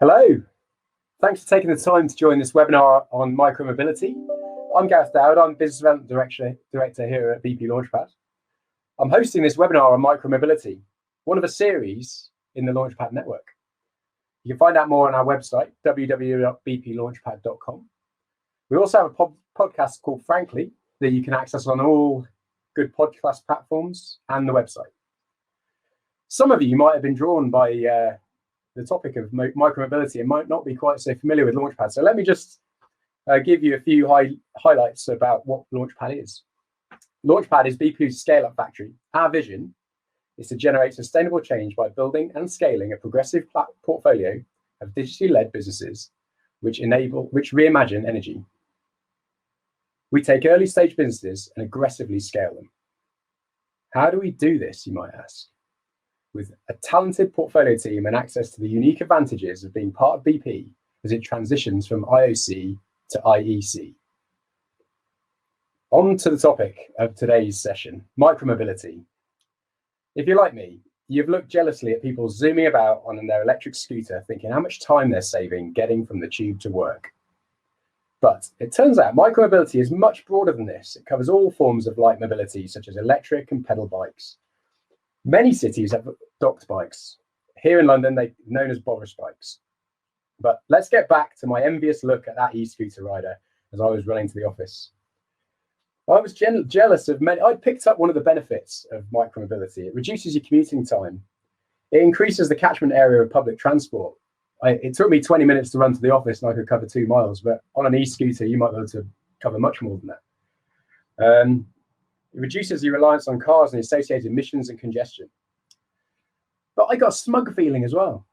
Hello. Thanks for taking the time to join this webinar on micromobility. I'm Gareth Dowd. I'm Business Development Director here at BP Launchpad. I'm hosting this webinar on micromobility, one of a series in the Launchpad network. You can find out more on our website, www.bplaunchpad.com. We also have a podcast called Frankly that you can access on all good podcast platforms and the website. Some of you might have been drawn by the topic of micromobility and might not be quite so familiar with Launchpad. So let me just give you a few highlights about what Launchpad is. Launchpad is BP's scale-up factory. Our vision is to generate sustainable change by building and scaling a progressive portfolio of digitally led businesses which reimagine energy. We take early stage businesses and aggressively scale them. How do we do this, you might ask? With a talented portfolio team and access to the unique advantages of being part of BP as it transitions from IOC to IEC. On to the topic of today's session, micromobility. If you're like me, you've looked jealously at people zooming about on their electric scooter, thinking how much time they're saving getting from the tube to work. But it turns out micromobility is much broader than this. It covers all forms of light mobility, such as electric and pedal bikes. Many cities have docked bikes. Here in London, they're known as Boris bikes. But let's get back to my envious look at that e-scooter rider as I was running to the office. I was jealous of many. I picked up one of the benefits of micromobility. It reduces your commuting time. It increases the catchment area of public transport. It took me 20 minutes to run to the office and I could cover 2 miles, but on an e-scooter, you might be able to cover much more than that. It reduces your reliance on cars and associated emissions and congestion. But I got a smug feeling as well.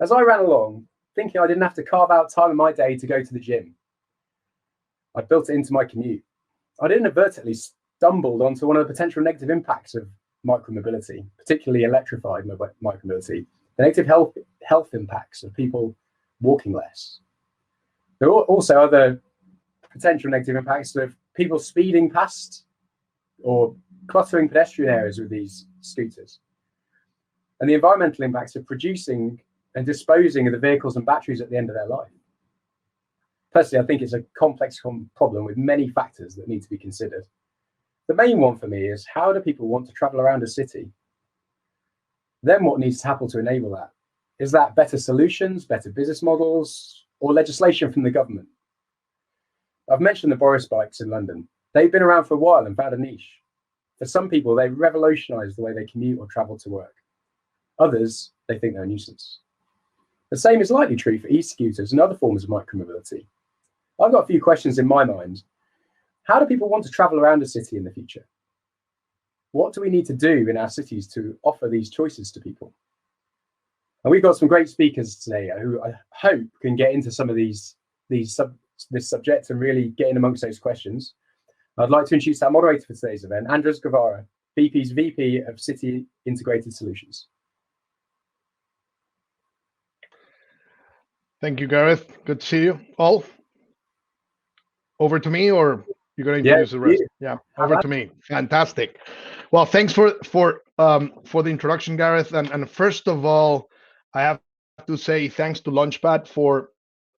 As I ran along, thinking I didn't have to carve out time in my day to go to the gym, I built it into my commute. I'd inadvertently stumbled onto one of the potential negative impacts of micromobility, particularly electrified micromobility, the negative health impacts of people walking less. There are also other potential negative impacts of people speeding past or cluttering pedestrian areas with these scooters, and the environmental impacts of producing and disposing of the vehicles and batteries at the end of their life. Personally, I think it's a complex problem with many factors that need to be considered. The main one for me is, how do people want to travel around a city? Then what needs to happen to enable that? Is that better solutions, better business models, or legislation from the government? I've mentioned the Boris bikes in London. They've been around for a while and found a niche. For some people, they revolutionized the way they commute or travel to work. Others, they think they're a nuisance. The same is likely true for e-scooters and other forms of micromobility. I've got a few questions in my mind. How do people want to travel around a city in the future? What do we need to do in our cities to offer these choices to people? And we've got some great speakers today who I hope can get into some of this subject and really get in amongst those questions. I'd like to introduce our moderator for today's event, Andres Guevara, BP's VP of City Integrated Solutions. Thank you, Gareth. Good to see you all. Over to me, or you're going to introduce the rest? Yeah, over to me. Fantastic. Well, thanks for the introduction, Gareth. And first of all, I have to say thanks to Launchpad for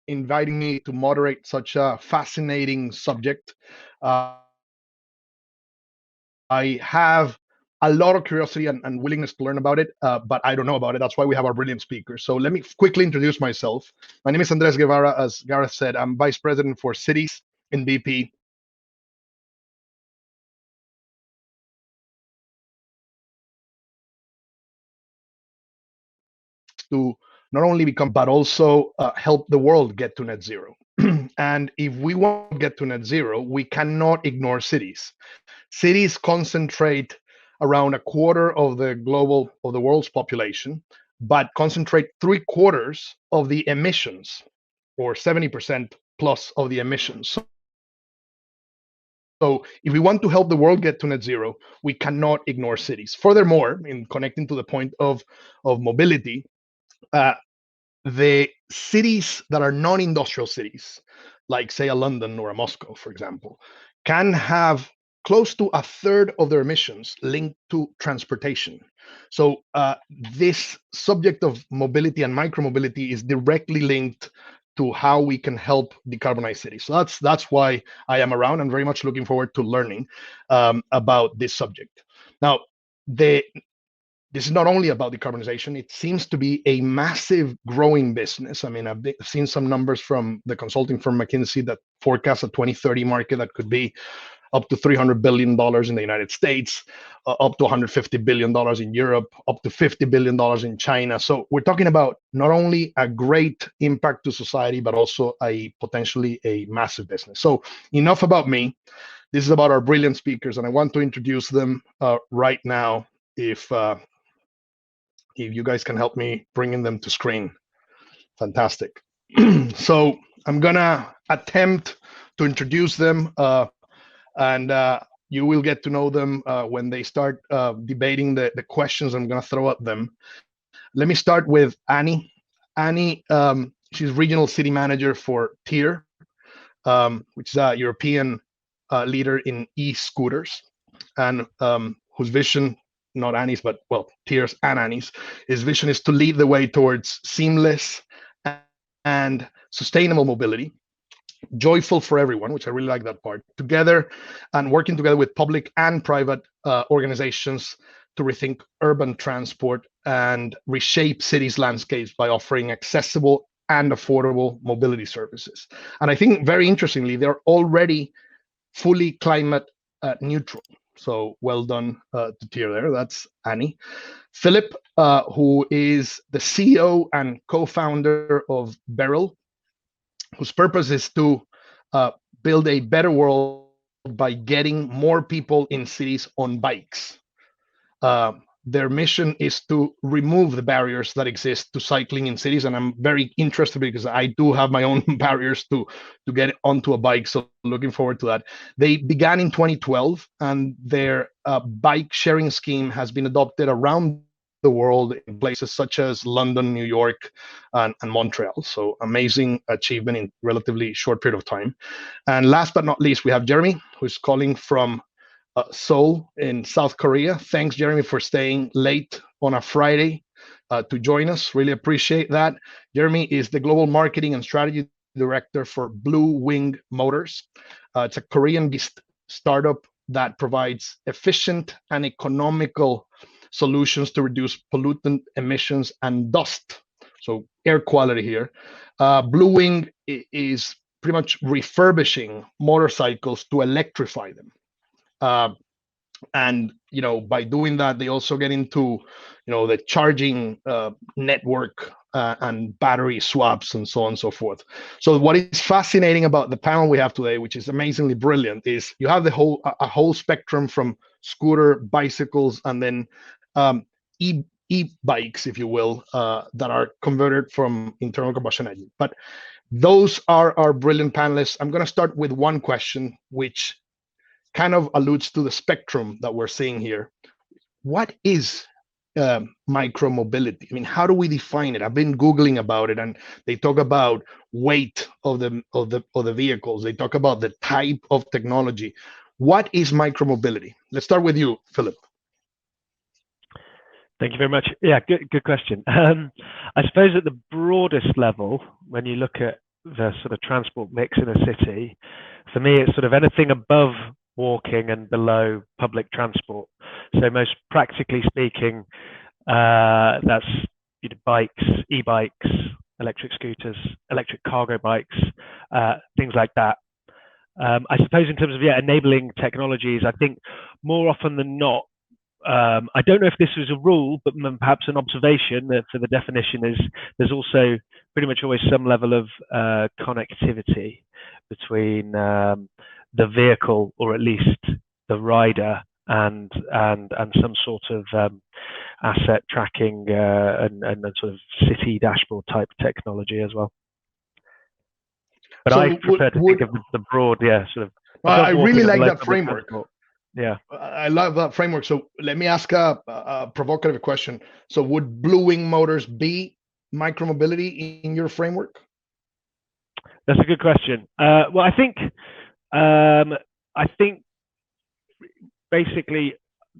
inviting me to moderate such a fascinating subject. I have a lot of curiosity and willingness to learn about it, but I don't know about it. That's why we have our brilliant speakers. So let me quickly introduce myself. My name is Andres Guevara. As Gareth said, I'm Vice President for Cities in BP. To not only become, but also help the world get to net zero. And if we want to get to net zero, we cannot ignore cities. Cities concentrate around 1/4 of the world's population, but concentrate 3/4 of the emissions, or 70% plus of the emissions. So if we want to help the world get to net zero, we cannot ignore cities. Furthermore, in connecting to the point of mobility, the cities that are non-industrial cities, like say a London or a Moscow, for example, can have close to a third of their emissions linked to transportation. So this subject of mobility and micromobility is directly linked to how we can help decarbonize cities. So that's why I am around. I'm very much looking forward to learning about this subject. Now, this is not only about decarbonization. It seems to be a massive growing business. I mean, I've seen some numbers from the consulting firm McKinsey that forecasts a 2030 market that could be up to $300 billion in the United States, up to $150 billion in Europe, up to $50 billion in China. So we're talking about not only a great impact to society, but also potentially a massive business. So enough about me. This is about our brilliant speakers, and I want to introduce them right now. If you guys can help me bringing them to screen, fantastic. So I'm gonna attempt to introduce them. And you will get to know them when they start debating the questions I'm going to throw at them. Let me start with Annie. Annie, she's regional city manager for TIER, which is a European leader in e-scooters, and whose vision, not Annie's, but well, TIER's and Annie's, his vision is to lead the way towards seamless and sustainable mobility, joyful for everyone, which I really like that part, together and working together with public and private organizations to rethink urban transport and reshape cities' landscapes by offering accessible and affordable mobility services. And I think very interestingly, they're already fully climate neutral. So well done to TIER there. That's Annie. Philip, who is the CEO and co-founder of Beryl, whose purpose is to build a better world by getting more people in cities on bikes. Their mission is to remove the barriers that exist to cycling in cities, and I'm very interested because I do have my own barriers to get onto a bike, so looking forward to that. They began in 2012, and their bike sharing scheme has been adopted around the world in places such as London, New York, and Montreal. So amazing achievement in relatively short period of time. And last but not least, we have Jeremy, who's calling from Seoul in South Korea. Thanks, Jeremy, for staying late on a Friday to join us. Really appreciate that. Jeremy is the Global Marketing and Strategy Director for Blue Wing Motors. It's a Korean-based startup that provides efficient and economical solutions to reduce pollutant emissions and dust. So air quality here. Blue Wing is pretty much refurbishing motorcycles to electrify them. And by doing that, they also get into the charging network and battery swaps and so on and so forth. So what is fascinating about the panel we have today, which is amazingly brilliant, is you have a whole spectrum from scooter, bicycles, and then e-bikes, if you will, that are converted from internal combustion engine. But those are our brilliant panelists. I'm going to start with one question, which kind of alludes to the spectrum that we're seeing here. What is micromobility? I mean, how do we define it? I've been Googling about it, and they talk about weight of the vehicles. They talk about the type of technology. What is micromobility? Let's start with you, Philip. Thank you very much. Yeah, good question. I suppose at the broadest level, when you look at the sort of transport mix in a city, for me, it's sort of anything above walking and below public transport. So most practically speaking, that's bikes, e-bikes, electric scooters, electric cargo bikes, things like that. I suppose in terms of enabling technologies, I think more often than not, I don't know if this was a rule, but perhaps an observation that for the definition is there's also pretty much always some level of connectivity between the vehicle, or at least the rider, and some sort of asset tracking and sort of city dashboard type technology as well. But I prefer to think of the broad, sort of. I really like that framework. Transport. Yeah, I love that framework. So let me ask a provocative question. So would Blue Wing Motors be micromobility in your framework? That's a good question. Well, I think basically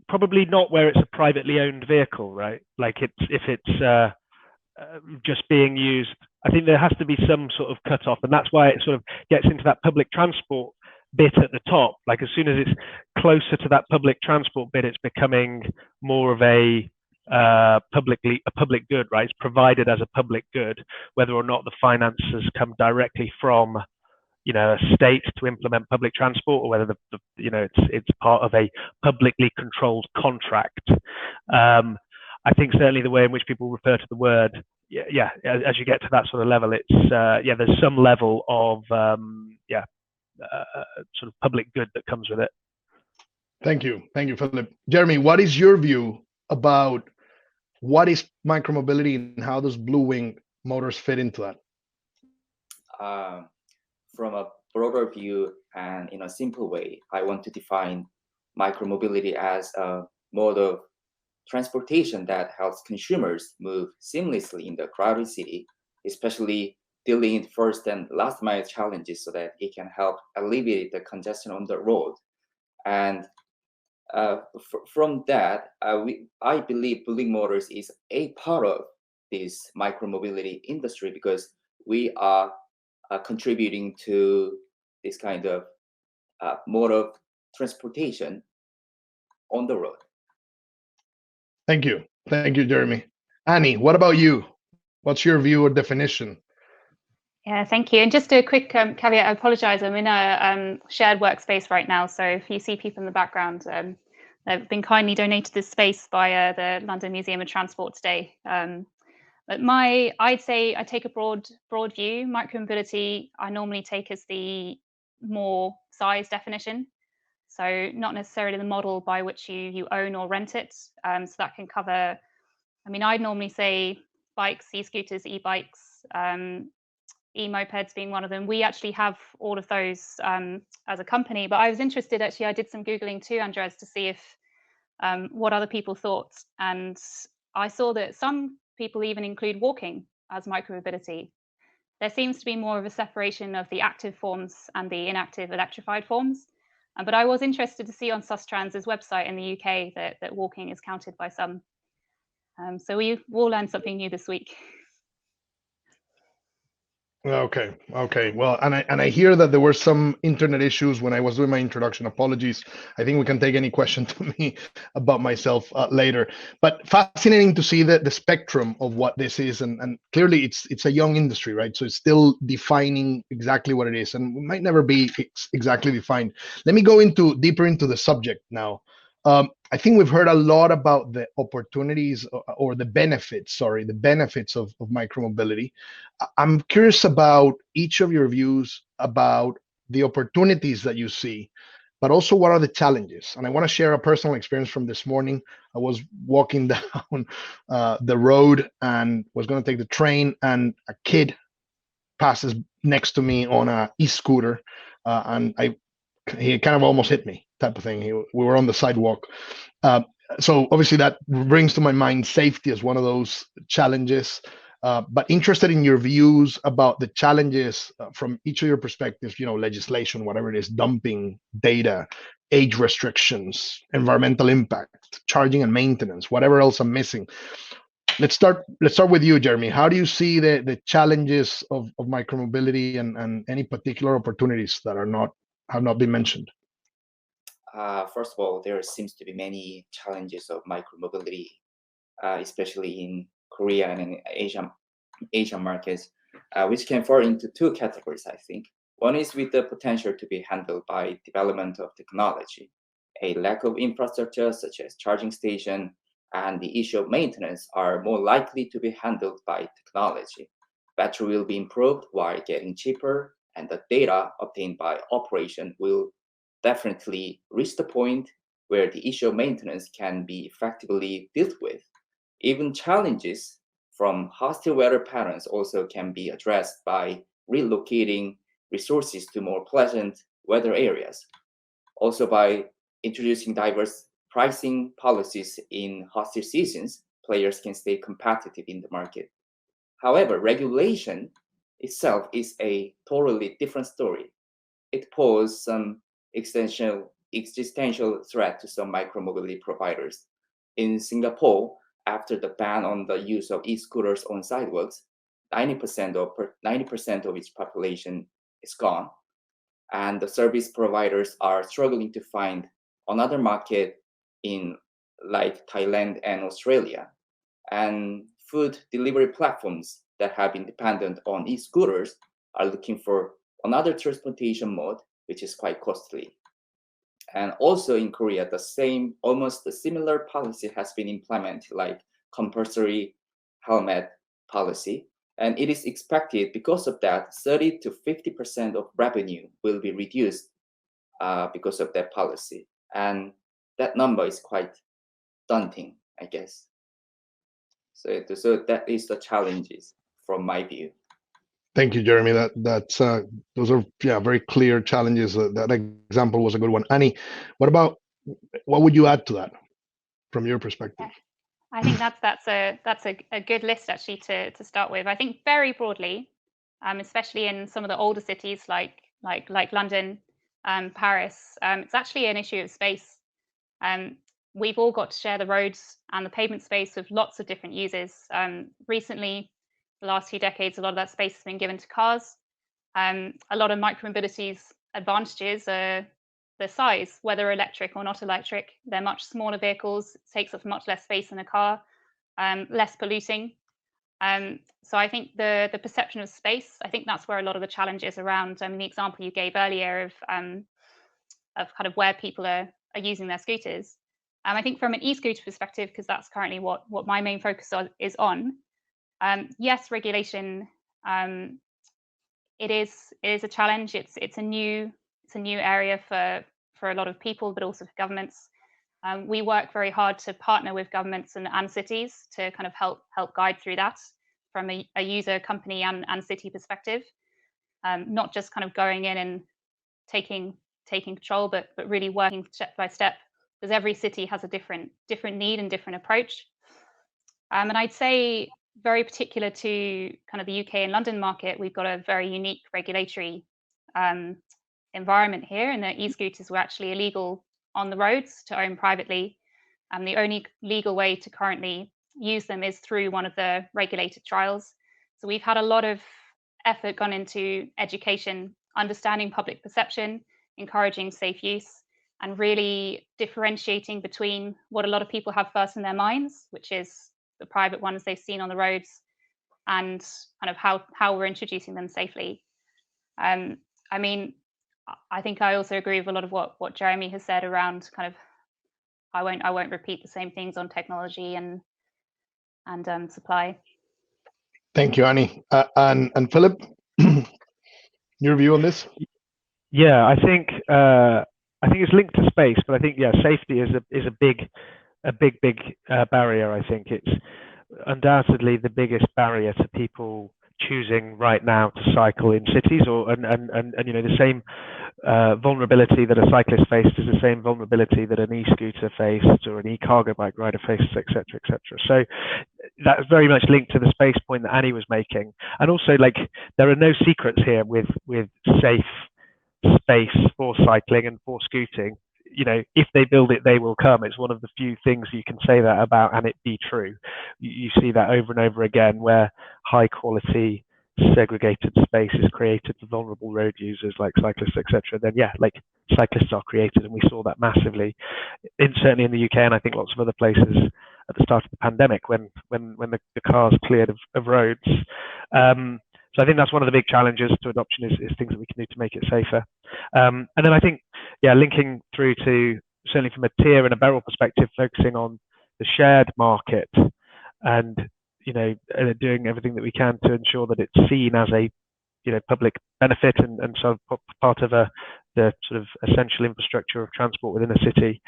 probably not where it's a privately owned vehicle, right? Like if it's just being used. I think there has to be some sort of cutoff, and that's why it sort of gets into that public transport bit at the top. Like as soon as it's closer to that public transport bit, it's becoming more of a public good, right? It's provided as a public good, whether or not the finances come directly from a state to implement public transport, or whether it's part of a publicly controlled contract. I think certainly the way in which people refer to the word, as you get to that sort of level, it's there's some level of sort of public good that comes with it. Thank you, Philip. Jeremy, what is your view about what is micromobility and how does Blue Wing Motors fit into that? From a broader view and in a simple way, I want to define micromobility as a mode of transportation that helps consumers move seamlessly in the crowded city, especially dealing with first and last mile challenges so that it can help alleviate the congestion on the road. And from that, I believe Blue Wing Motors is a part of this micromobility industry because we are contributing to this kind of mode of transportation on the road. Thank you, Jeremy. Annie, what about you? What's your view or definition? Yeah, thank you. And just a quick caveat, I apologize. I'm in a shared workspace right now. So if you see people in the background, they've been kindly donated this space by the London Museum of Transport today. But I'd say I take a broad view. Micromobility, I normally take as the more size definition. So not necessarily the model by which you own or rent it. So that can cover, I'd normally say bikes, e-scooters, e-bikes, e-mopeds being one of them. We actually have all of those as a company, but I was interested, actually, I did some Googling too, Andres, to see if what other people thought. And I saw that some people even include walking as micromobility. There seems to be more of a separation of the active forms and the inactive electrified forms. But I was interested to see on Sustrans's website in the UK that walking is counted by some. So we all learned something new this week. Okay. Well, and I hear that there were some internet issues when I was doing my introduction. Apologies. I think we can take any question to me about myself later. But fascinating to see the spectrum of what this is, and clearly it's a young industry, right? So it's still defining exactly what it is, and it might never be exactly defined. Let me go deeper into the subject now. I think we've heard a lot about the opportunities or the benefits of micromobility. I'm curious about each of your views about the opportunities that you see, but also what are the challenges? And I want to share a personal experience from this morning. I was walking down the road and was going to take the train, and a kid passes next to me on a e-scooter, and he kind of almost hit me, type of thing. We were on the sidewalk. So obviously that brings to my mind safety as one of those challenges, but interested in your views about the challenges from each of your perspectives, legislation, whatever it is, dumping data, age restrictions, environmental impact, charging and maintenance, whatever else I'm missing. Let's start with you, Jeremy. How do you see the challenges of micromobility and any particular opportunities that have not been mentioned? First of all, there seems to be many challenges of micromobility, especially in Korea and in Asian markets, which can fall into two categories, I think. One is with the potential to be handled by development of technology. A lack of infrastructure, such as charging station, and the issue of maintenance are more likely to be handled by technology. Battery will be improved while getting cheaper, and the data obtained by operation will definitely reach the point where the issue of maintenance can be effectively dealt with. Even challenges from hostile weather patterns also can be addressed by relocating resources to more pleasant weather areas. Also, by introducing diverse pricing policies in hostile seasons, players can stay competitive in the market. However, regulation itself is a totally different story. It poses some existential existential threat to some micromobility providers. In Singapore, after the ban on the use of e-scooters on sidewalks, 90% of its population is gone. And the service providers are struggling to find another market in like Thailand and Australia. And food delivery platforms that have been dependent on e-scooters are looking for another transportation mode, which is quite costly. And also in Korea, almost a similar policy has been implemented, like compulsory helmet policy. And it is expected, because of that, 30 to 50% of revenue will be reduced because of that policy. And that number is quite daunting, I guess. So that is the challenges from my view. Thank you, Jeremy. Those are very clear challenges. That example was a good one. Annie, what would you add to that from your perspective? I think that's a good list actually to start with. I think very broadly, especially in some of the older cities like London, Paris, it's actually an issue of space. We've all got to share the roads and the pavement space with lots of different users. Recently, the last few decades, a lot of that space has been given to cars. A lot of micromobility's advantages are the size, whether electric or not electric. They're much smaller vehicles, it takes up much less space in a car, less polluting. So I think the perception of space, I think that's where a lot of the challenge is around. The example you gave earlier of kind of where people are using their scooters. I think from an e-scooter perspective, because that's currently what my main focus is on. Yes, regulation. It is a challenge. It's a new area for a lot of people, but also for governments. We work very hard to partner with governments and cities to kind of help guide through that from a user, company, and city perspective. Not just kind of going in and taking control, but really working step by step, because every city has a different need and different approach. And I'd say, very particular to kind of the UK and London market, we've got a very unique regulatory environment here, and the e-scooters were actually illegal on the roads to own privately. And the only legal way to currently use them is through one of the regulated trials. So we've had a lot of effort gone into education, understanding public perception, encouraging safe use, and really differentiating between what a lot of people have first in their minds, which is the private ones they've seen on the roads, and kind of how we're introducing them safely. I mean, I think I also agree with a lot of what Jeremy has said around kind of, I won't repeat the same things on technology and supply. Thank you, Annie. And Philip, your view on this? Yeah, I think it's linked to space, but I think safety is a big barrier. I think it's undoubtedly the biggest barrier to people choosing right now to cycle in cities, and the same vulnerability that a cyclist faced is the same vulnerability that an e-scooter faced or an e-cargo bike rider faced, etc., etc. So that's very much linked to the space point that Annie was making. And also, like, there are no secrets here with safe space for cycling and for scooting. If they build it, they will come. It's one of the few things you can say that about and it be true. You see that over and over again, where high quality segregated space is created for vulnerable road users like cyclists, etc. Then cyclists are created, and we saw that massively, certainly in the UK, and I think lots of other places at the start of the pandemic when the cars cleared of roads. So I think that's one of the big challenges to adoption is things that we can do to make it safer. And then I think, linking through to, certainly from a tier and a barrel perspective, focusing on the shared market and, doing everything that we can to ensure that it's seen as a, public benefit and sort of part of the sort of essential infrastructure of transport within a city.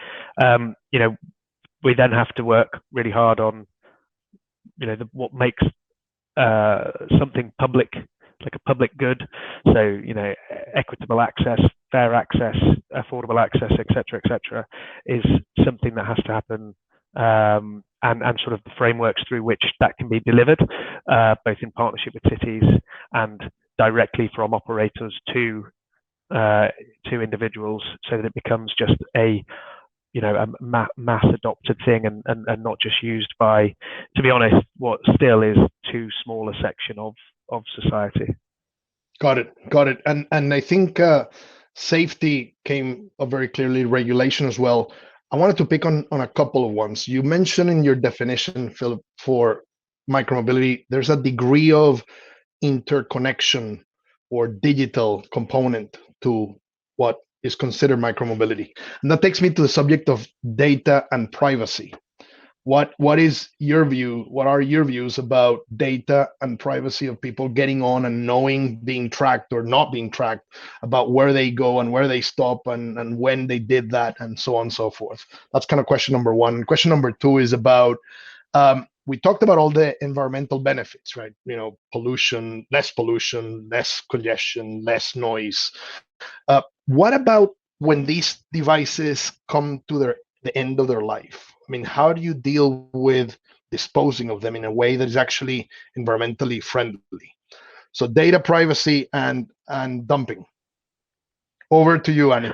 We then have to work really hard on, what makes something public, like a public good. So, equitable access, fair access, affordable access, etc., is something that has to happen, and sort of the frameworks through which that can be delivered, both in partnership with cities and directly from operators to to individuals, so that it becomes just a mass adopted thing, and not just used by, to be honest, what still is too small a section of society. Got it. And I think safety came up very clearly, regulation as well. I wanted to pick on a couple of ones. You mentioned in your definition, Philip, for micromobility, there's a degree of interconnection or digital component to what is considered micromobility. And that takes me to the subject of data and privacy. What is your view? What are your views about data and privacy of people getting on and knowing being tracked or not being tracked, about where they go and where they stop and when they did that, and so on and so forth? That's kind of question number one. Question number two is about, we talked about all the environmental benefits, right? Pollution, less congestion, less noise. What about when these devices come to the end of their life? I mean, how do you deal with disposing of them in a way that is actually environmentally friendly? So data privacy and dumping. Over to you, Annie.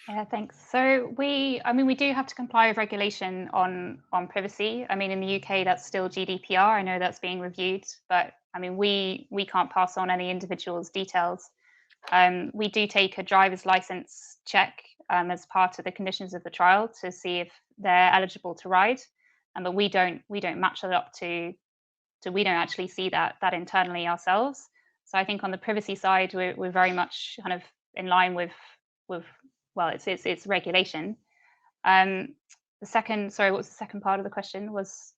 Yeah, thanks. So we do have to comply with regulation on privacy. I mean, in the UK, that's still GDPR. I know that's being reviewed, but I mean, we can't pass on any individual's details. We do take a driver's license check as part of the conditions of the trial to see if they're eligible to ride, but we don't match that up to we don't actually see that internally ourselves. So I think on the privacy side, we're very much kind of in line with well, it's regulation. Sorry, what was the second part of the question? Was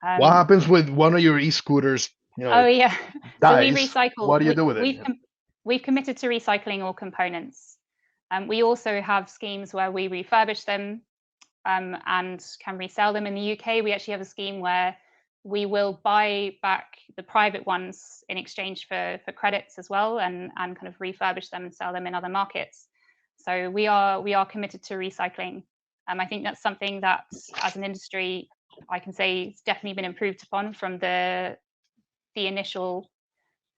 what happens with one of your e-scooters? Oh yeah, dies, so we recycle. What do you do with it? We've committed to recycling all components. We also have schemes where we refurbish them and can resell them. In the UK, we actually have a scheme where we will buy back the private ones in exchange for credits as well, and kind of refurbish them and sell them in other markets. So we are committed to recycling. I think that's something that, as an industry, I can say it's definitely been improved upon from the initial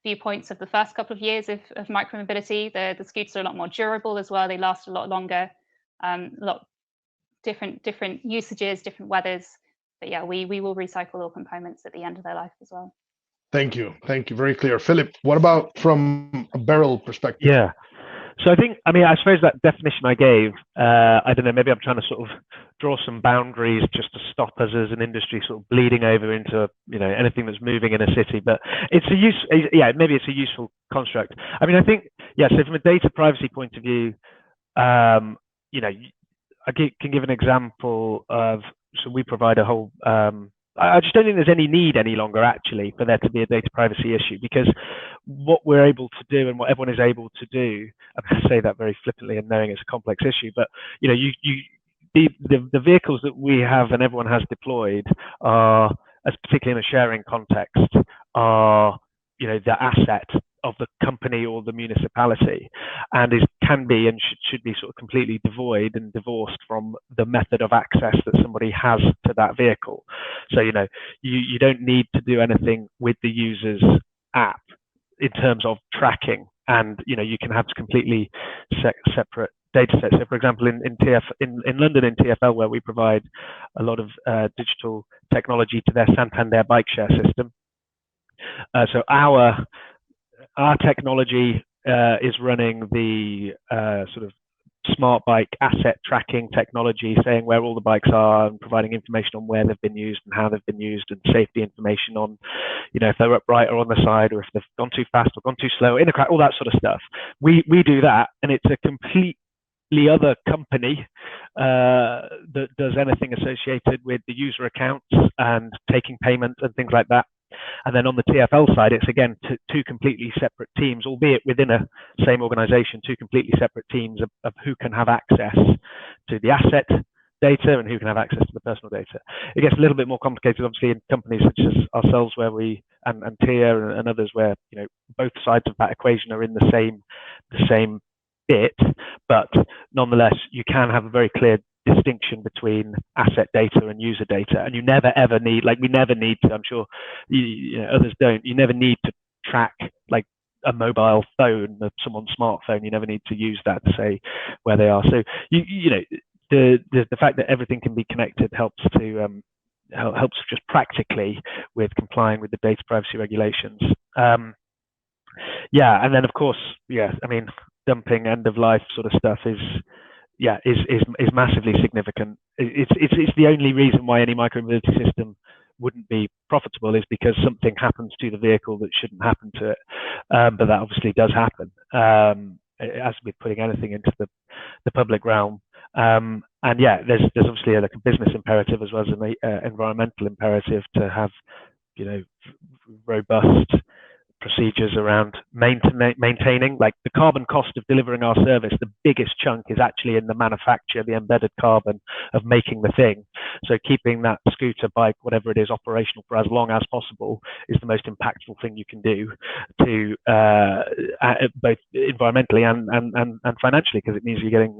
viewpoints of the first couple of years of micromobility. The scooters are a lot more durable as well. They last a lot longer, a lot different usages, different weathers. But yeah, we will recycle all components at the end of their life as well. Thank you. Very clear. Philip, what about from a barrel perspective? Yeah. So I suppose that definition I gave, I don't know, maybe I'm trying to sort of draw some boundaries just to stop us as an industry sort of bleeding over into, anything that's moving in a city. But maybe it's a useful construct. I mean, I think, so from a data privacy point of view, I can give an example of, so we provide a whole, I just don't think there's any need any longer actually for there to be a data privacy issue, because what we're able to do and what everyone is able to do, I say that very flippantly and knowing it's a complex issue, but the vehicles that we have and everyone has deployed are, as particularly in a sharing context, are the asset of the company or the municipality, and can be and should be sort of completely devoid and divorced from the method of access that somebody has to that vehicle. So you don't need to do anything with the user's app in terms of tracking, and you can have completely separate data sets. So for example, in London, in TfL, where we provide a lot of digital technology to their Santander bike share system, so our technology is running the sort of smart bike asset tracking technology, saying where all the bikes are and providing information on where they've been used and how they've been used, and safety information on, if they're upright or on the side, or if they've gone too fast or gone too slow, in a crack, all that sort of stuff. We do that, and it's a completely other company that does anything associated with the user accounts and taking payments and things like that. And then on the TfL side, it's again two completely separate teams, albeit within a same organization, two completely separate teams of who can have access to the asset data and who can have access to the personal data. It gets a little bit more complicated, obviously, in companies such as ourselves, where we and TIA and others, where both sides of that equation are in the same bit, but nonetheless, you can have a very clear distinction between asset data and user data, and you never ever need, we never need to, I'm sure others don't, you never need to track a mobile phone, someone's smartphone. You never need to use that to say where they are. So the fact that everything can be connected helps just practically with complying with the data privacy regulations. Yeah, and then of course, I mean, dumping end of life sort of stuff is massively significant. It's the only reason why any micromobility system wouldn't be profitable is because something happens to the vehicle that shouldn't happen to it. But that obviously does happen, as with putting anything into the public realm. And yeah, there's obviously like a business imperative as well as an environmental imperative to have, robust procedures around maintaining. Like the carbon cost of delivering our service, the biggest chunk is actually in the manufacture, the embedded carbon of making the thing. So keeping that scooter, bike, whatever it is, operational for as long as possible is the most impactful thing you can do to both environmentally and financially, because it means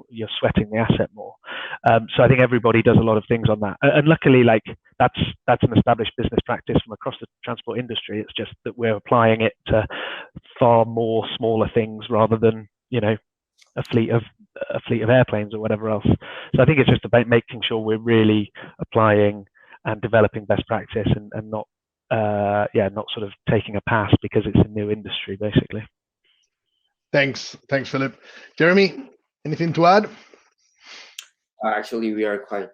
you're sweating the asset more. So I think everybody does a lot of things on that, and luckily, like that's an established business practice from across the transport industry. It's just that we're applying it to far more smaller things rather than a fleet of airplanes or whatever else. So I think it's just about making sure we're really applying and developing best practice and not sort of taking a pass because it's a new industry, basically. Thanks, Philip. Jeremy, anything to add? Actually, we are quite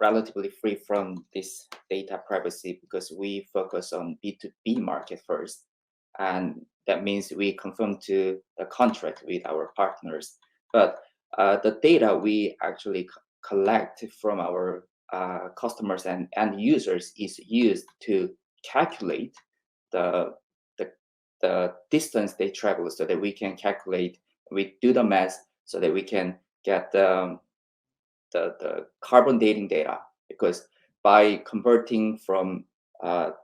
relatively free from this data privacy because we focus on B2B market first. And that means we conform to the contract with our partners. But the data we actually collect from our customers and users is used to calculate the distance they travel, so that we can calculate, we do the math so that we can get the carbon dating data. Because by converting from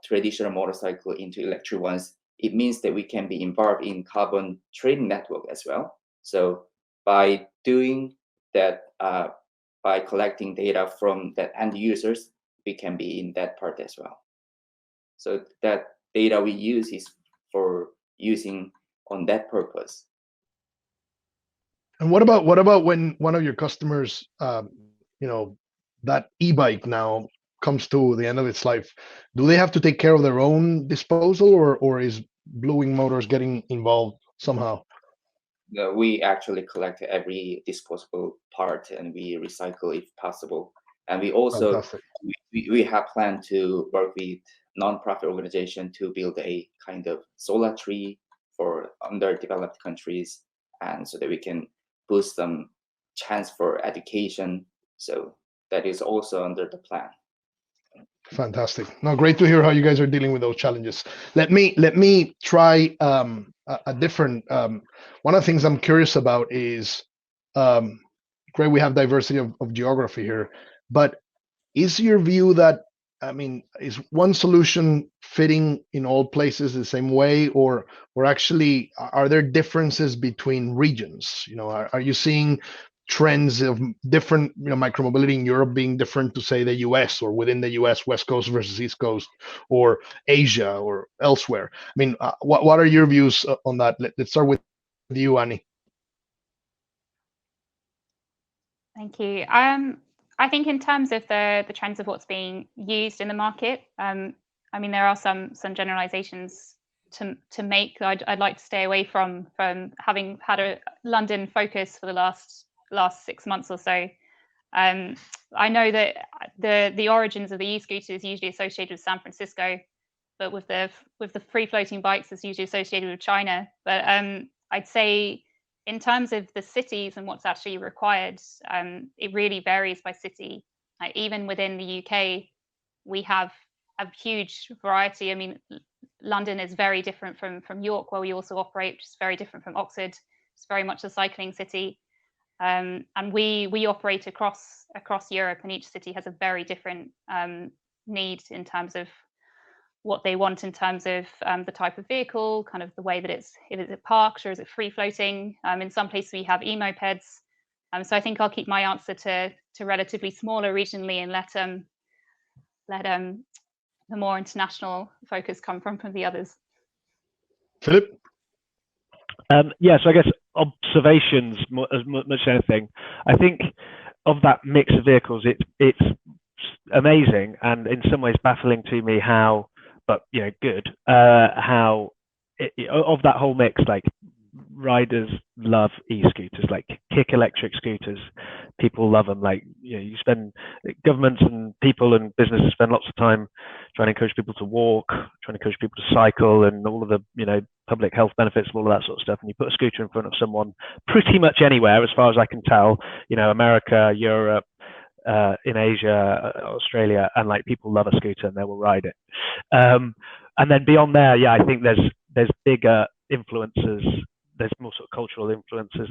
traditional motorcycle into electric ones, it means that we can be involved in carbon trading network as well. So by doing that, by collecting data from the end users, we can be in that part as well. So that data we use is for using on that purpose. And what about when one of your customers, that e-bike now comes to the end of its life? Do they have to take care of their own disposal, or is Blue Wing Motors getting involved somehow? We actually collect every disposable part and we recycle if possible. And we also we have planned to work with non-profit organization to build a kind of solar tree for underdeveloped countries, and so that we can boost some chance for education. So that is also under the plan. Fantastic. No, great to hear how you guys are dealing with those challenges. Let me try a different. One of the things I'm curious about is, great, we have diversity of geography here, but is your view that, is one solution fitting in all places the same way, or actually are there differences between regions? Are you seeing trends of different, micromobility in Europe being different to, say, the US, or within the US, West Coast versus East Coast, or Asia or elsewhere? What are your views on that? Let's start with you, Annie. Thank you. I think in terms of the trends of what's being used in the market, there are some generalizations to make. I'd like to stay away from having had a London focus for the last 6 months or so. I know that the origins of the e-scooter is usually associated with San Francisco, but with the free floating bikes, it's usually associated with China. But I'd say in terms of the cities and what's actually required, it really varies by city. Even within the UK, we have a huge variety. London is very different from York, where we also operate, which is very different from Oxford. It's very much a cycling city. And we operate across Europe, and each city has a very different need in terms of what they want in terms of the type of vehicle, kind of the way that is it parked or is it free floating. In some places we have e-mopeds. So I think I'll keep my answer to relatively smaller regionally and let the more international focus come from the others. Philip? Yeah, so I guess observations as much as anything. I think of that mix of vehicles, it's amazing and in some ways baffling to me how, but good, how of that whole mix, like riders love e-scooters, like kick electric scooters. People love them. Like you spend, governments and people and businesses spend lots of time trying to encourage people to walk, trying to encourage people to cycle, and all of the public health benefits of all of that sort of stuff. And you put a scooter in front of someone pretty much anywhere, as far as I can tell. America, Europe, in Asia, Australia, and like people love a scooter and they will ride it. And then beyond there, yeah, I think there's bigger influences. There's more sort of cultural influences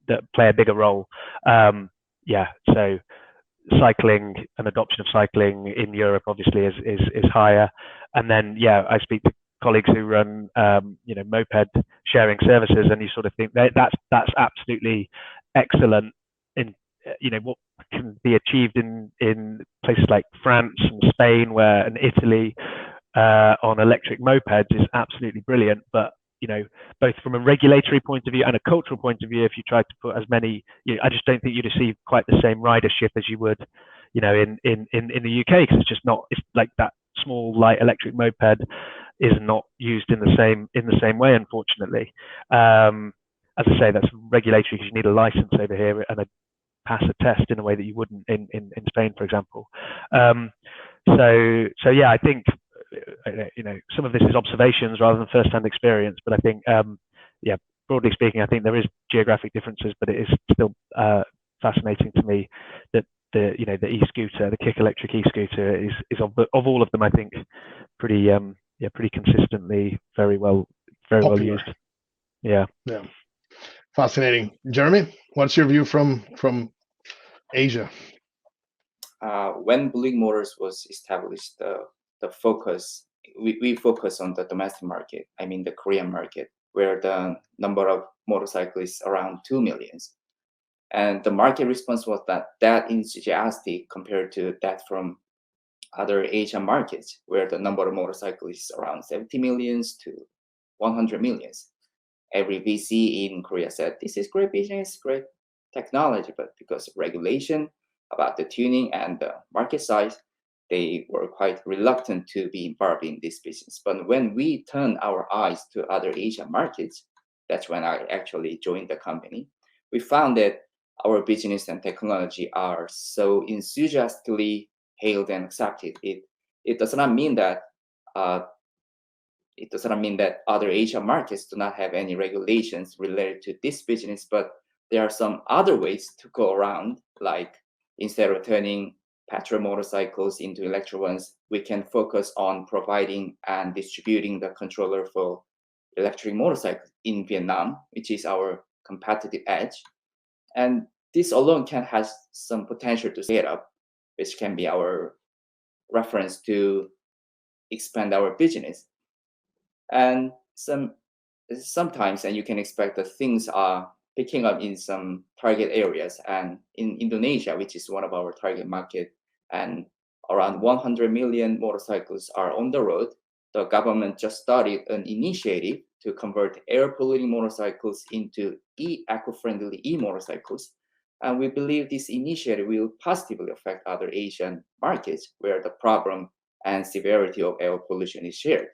that play a bigger role. Yeah, so cycling and adoption of cycling in Europe obviously is higher. And then yeah, I speak to colleagues who run moped sharing services, and you sort of think that's absolutely excellent in what can be achieved in places like France and Spain and Italy on electric mopeds is absolutely brilliant. But both from a regulatory point of view and a cultural point of view, if you tried to put as many, I just don't think you'd achieve quite the same ridership as you would, in the UK, because it's just not. It's like that small light electric moped is not used in the same way, unfortunately. As I say, that's regulatory because you need a license over here and pass a test in a way that you wouldn't in Spain, for example. So yeah, I think some of this is observations rather than first-hand experience, but I think yeah, broadly speaking, I think there is geographic differences, but it is still fascinating to me that the e-scooter, the kick electric e-scooter is of all of them, I think pretty consistently very well used. Yeah. Fascinating. Jeremy, what's your view from Asia? When Blue Motors was established, the focus, we focus on the domestic market, I mean the Korean market, where the number of motorcyclists is around 2 million. And the market response was that enthusiastic compared to that from other Asian markets, where the number of motorcyclists is around 70 million to 100 million. Every VC in Korea said, this is great business, great technology, but because of regulation about the tuning and the market size, they were quite reluctant to be involved in this business. But when we turned our eyes to other Asian markets, that's when I actually joined the company. We found that our business and technology are so enthusiastically hailed and accepted. It does not mean that other Asian markets do not have any regulations related to this business, but there are some other ways to go around, like instead of turning petrol motorcycles into electric ones, we can focus on providing and distributing the controller for electric motorcycles in Vietnam, which is our competitive edge. And this alone can have some potential to scale up, which can be our reference to expand our business. And sometimes, and you can expect that things are picking up in some target areas. And in Indonesia, which is one of our target market, and around 100 million motorcycles are on the road, the government just started an initiative to convert air polluting motorcycles into eco-friendly e-motorcycles. And we believe this initiative will positively affect other Asian markets where the problem and severity of air pollution is shared.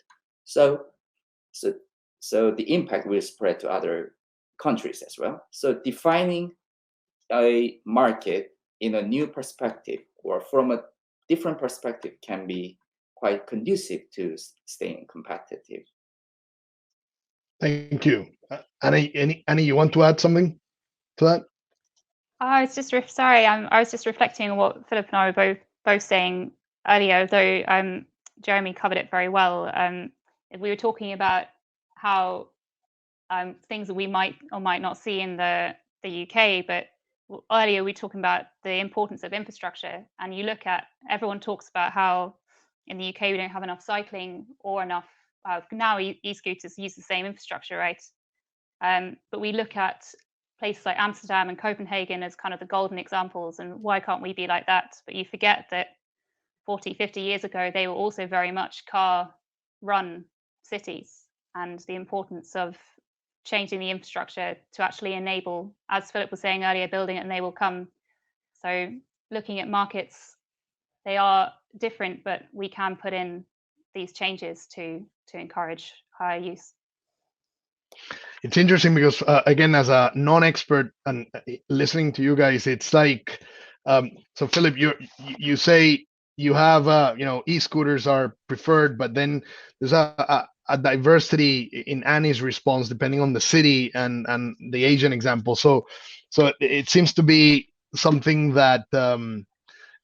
So the impact will spread to other countries as well. So defining a market in a new perspective or from a different perspective can be quite conducive to staying competitive. Thank you. Annie, you want to add something to that? I was just reflecting on what Philip and I were both saying earlier, though Jeremy covered it very well. We were talking about how things that we might or might not see in the UK, but earlier we were talking about the importance of infrastructure, and you look at, everyone talks about how in the UK we don't have enough cycling or enough now e-scooters use the same infrastructure, right? But we look at places like Amsterdam and Copenhagen as kind of the golden examples, and why can't we be like that? But you forget that 40, 50 years ago, they were also very much car run cities, and the importance of changing the infrastructure to actually enable, as Philip was saying earlier, building it and they will come. So looking at markets, they are different, but we can put in these changes to encourage higher use. It's interesting because again, as a non-expert and listening to you guys, it's like, so Philip, you say you have e-scooters are preferred, but then there's a diversity in Annie's response depending on the city and the Asian example. So it seems to be something that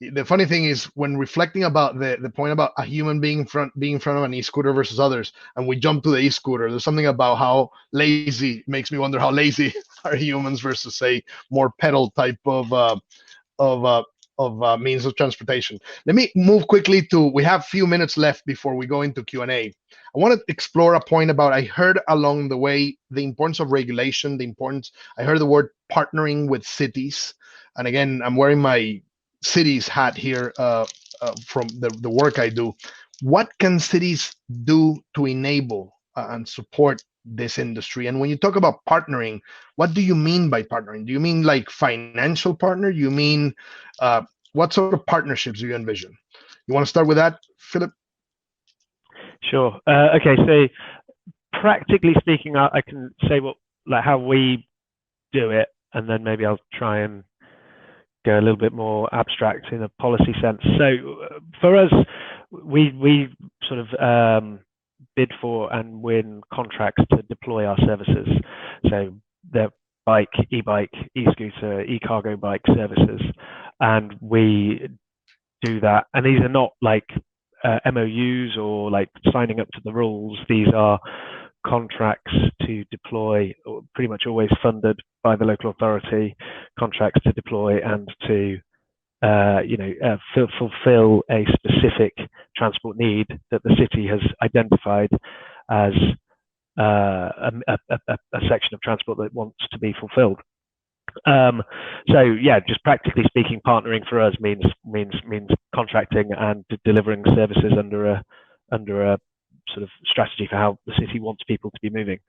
the funny thing is, when reflecting about the point about a human being in front of an e-scooter versus others, and we jump to the e-scooter, there's something about how lazy, makes me wonder how lazy are humans versus, say, more pedal type of means of transportation. Let me move quickly to, we have a few minutes left before we go into Q&A. I want to explore a point about, I heard along the way the importance of regulation, I heard the word partnering with cities. And again, I'm wearing my cities hat here from the work I do. What can cities do to enable and support this industry? And when you talk about partnering, what do you mean by partnering? Do you mean like financial partner? You mean what sort of partnerships do you envision? You want to start with that, Philip? Sure. Okay, so practically speaking, I can say how we do it, and then maybe I'll try and go a little bit more abstract in a policy sense. So for us, we sort of bid for and win contracts to deploy our services. So they're bike, e-bike, e-scooter, e-cargo bike services, and we do that. And these are not like MOUs or like signing up to the rules. These are contracts to deploy, pretty much always funded by the local authority, contracts to deploy and to fulfill a specific transport need that the city has identified as a section of transport that wants to be fulfilled. So yeah, just practically speaking, partnering for us means contracting and delivering services under a sort of strategy for how the city wants people to be moving.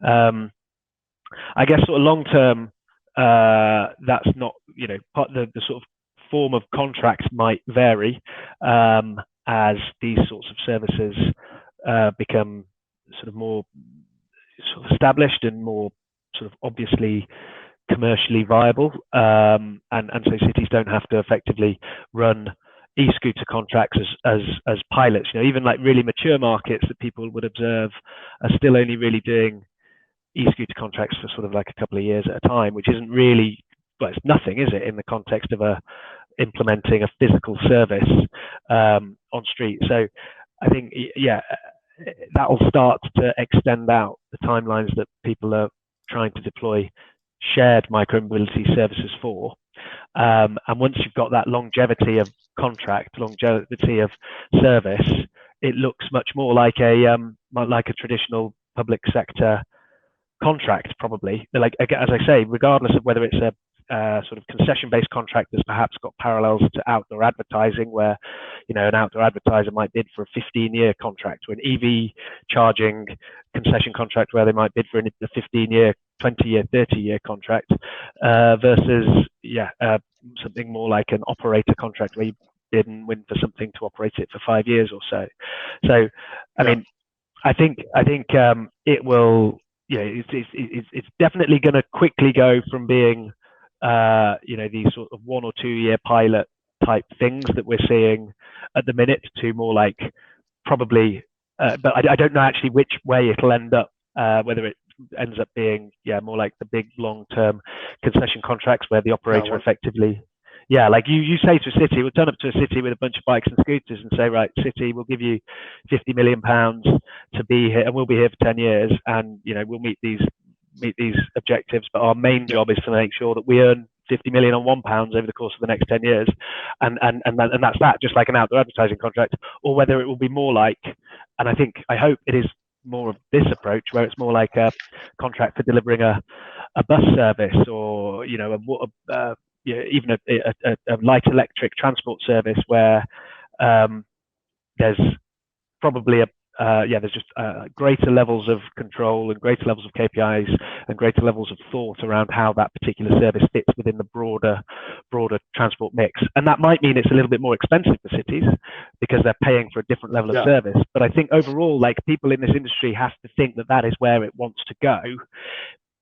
I guess sort of long term, that's not, the sort of form of contracts might vary as these sorts of services become sort of more sort of established and more sort of obviously commercially viable, and so cities don't have to effectively run e-scooter contracts as pilots. Even like really mature markets that people would observe are still only really doing e-scooter contracts for sort of like a couple of years at a time, which isn't really, well, it's nothing, is it, in the context of implementing a physical service on street. So I think, yeah, that will start to extend out the timelines that people are trying to deploy shared micromobility services for. And once you've got that longevity of contract, longevity of service, it looks much more like a traditional public sector contract, probably. Like, as I say, regardless of whether it's a sort of concession-based contract that's perhaps got parallels to outdoor advertising, where an outdoor advertiser might bid for a 15-year contract, or an EV charging concession contract where they might bid for a 15-year, 20-year, 30-year contract, versus something more like an operator contract where you bid and win for something to operate it for 5 years or so. So, I mean, I think it will. It's definitely going to quickly go from being these sort of 1 or 2 year pilot type things that we're seeing at the minute to more like probably, but I don't know actually which way it'll end up, whether it ends up being more like the big long-term concession contracts where the operator effectively, like you say to a city, we'll turn up to a city with a bunch of bikes and scooters and say, right, city, we'll give you £50 million to be here, and we'll be here for 10 years, and we'll meet these objectives, but our main job is to make sure that we earn 50 million on £1 over the course of the next 10 years, and that's that, just like an outdoor advertising contract. Or whether it will be more like, and I hope it is more of this approach, where it's more like a contract for delivering a bus service, or even a light electric transport service, where there's probably there's just greater levels of control and greater levels of KPIs and greater levels of thought around how that particular service fits within the broader transport mix. And that might mean it's a little bit more expensive for cities because they're paying for a different level of service. But I think overall, like, people in this industry have to think that that is where it wants to go,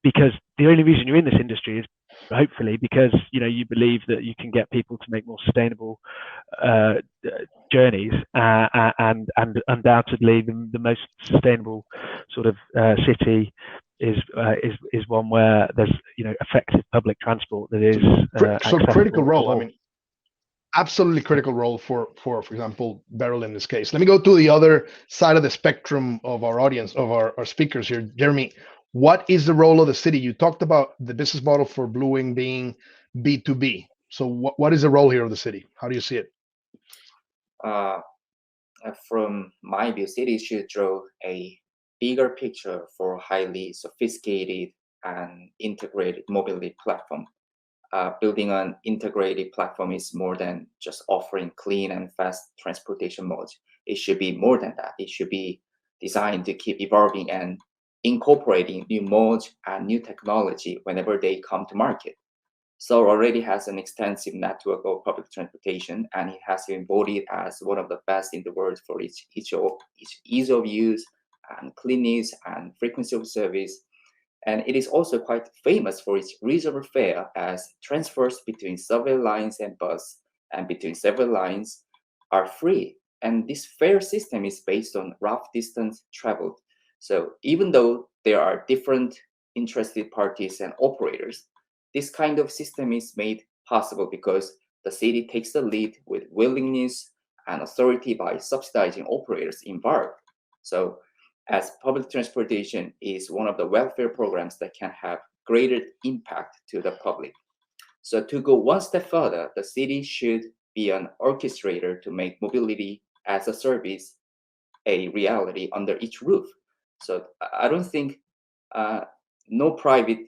because the only reason you're in this industry is hopefully because you believe that you can get people to make more sustainable journeys, and undoubtedly the most sustainable sort of city is one where there's effective public transport that is so critical role. I mean, absolutely critical role for example, Beryl in this case. Let me go to the other side of the spectrum of our audience, of our speakers here. Jeremy, what is the role of the city? You talked about the business model for Blue Wing being B2B. So what is the role here of the city? How do you see it? From my view, cities should draw a bigger picture for highly sophisticated and integrated mobility platform. Building an integrated platform is more than just offering clean and fast transportation modes. It should be more than that. It should be designed to keep evolving and incorporating new modes and new technology whenever they come to market. Seoul already has an extensive network of public transportation, and it has been voted as one of the best in the world for its ease of use and cleanliness and frequency of service. And it is also quite famous for its reasonable fare, as transfers between several lines and bus and between several lines are free. And this fare system is based on rough distance traveled. So even though there are different interested parties and operators, this kind of system is made possible because the city takes the lead with willingness and authority by subsidizing operators involved. So as public transportation is one of the welfare programs that can have greater impact to the public. So to go one step further, the city should be an orchestrator to make mobility as a service a reality under each roof. So I don't think no private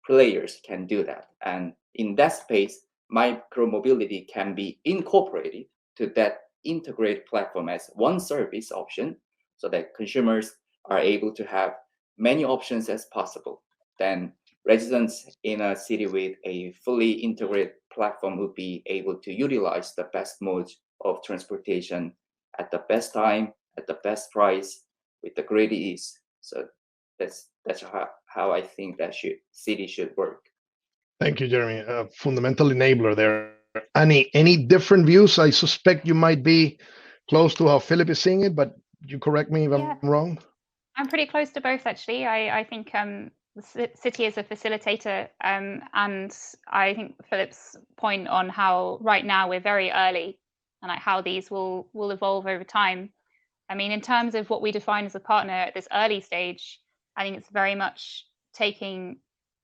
players can do that. And in that space, micromobility can be incorporated to that integrated platform as one service option, so that consumers are able to have many options as possible. Then residents in a city with a fully integrated platform would be able to utilize the best modes of transportation at the best time, at the best price, with the great ease. So that's how I think that city should work. Thank you, Jeremy. A fundamental enabler there. Any different views? I suspect you might be close to how Philip is seeing it, but you correct me if I'm wrong. I'm pretty close to both, actually. I think the city is a facilitator, and I think Philip's point on how right now we're very early and like how these will evolve over time. I mean, in terms of what we define as a partner at this early stage, I think it's very much taking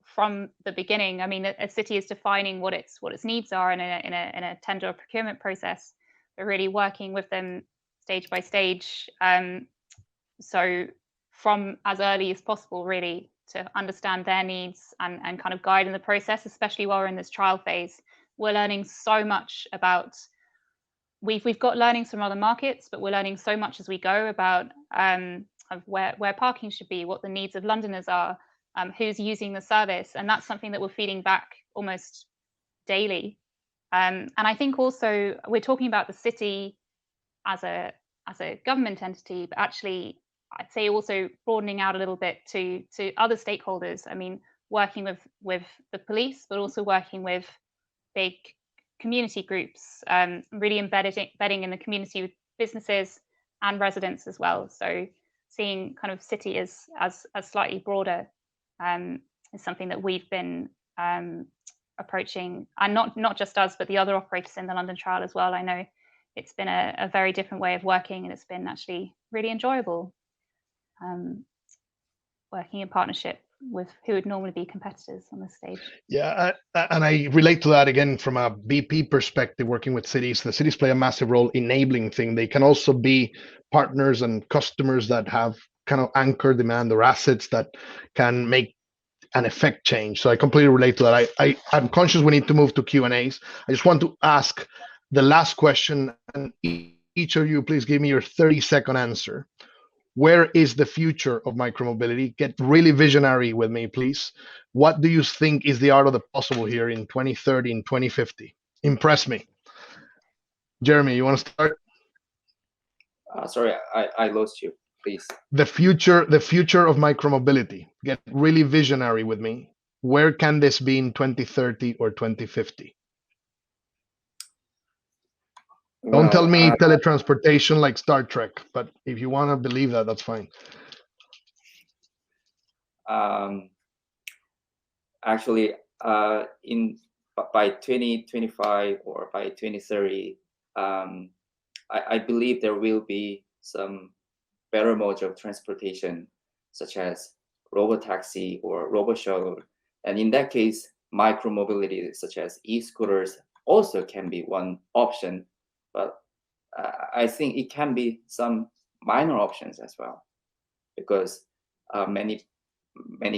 from the beginning. I mean, a city is defining what its needs are in a tender or procurement process, but really working with them stage by stage. So from as early as possible, really, to understand their needs and kind of guide in the process, especially while we're in this trial phase. We're learning so much about, we've got learnings from other markets, but we're learning so much as we go about of where parking should be, what the needs of Londoners are, who's using the service. And that's something that we're feeding back almost daily. And I think also we're talking about the city as a government entity, but actually I'd say also broadening out a little bit to other stakeholders. I mean, working with the police, but also working with big community groups, really embedding in the community with businesses and residents as well. So seeing kind of city as slightly broader is something that we've been approaching, and not just us, but the other operators in the London trial as well. I know it's been a very different way of working, and it's been actually really enjoyable working in partnership with who would normally be competitors on this stage. Yeah, and I relate to that again from a BP perspective, working with cities. The cities play a massive role enabling things. They can also be partners and customers that have kind of anchor demand or assets that can make an effect change. So I completely relate to that. I'm conscious we need to move to Q&As. I just want to ask the last question, and each of you please give me your 30-second answer. Where is the future of micromobility? Get really visionary with me, please. What do you think is the art of the possible here in 2030, in 2050? Impress me. Jeremy, you want to start? Sorry, I lost you. Please. The future of micromobility. Get really visionary with me. Where can this be in 2030 or 2050? Don't tell me teletransportation like Star Trek, but if you want to believe that, that's fine. Actually, by 2025 or by 2030, I believe there will be some better modes of transportation, such as robotaxi or robo-shuttle. And in that case, micromobility, such as e-scooters, also can be one option. But I think it can be some minor options as well, because many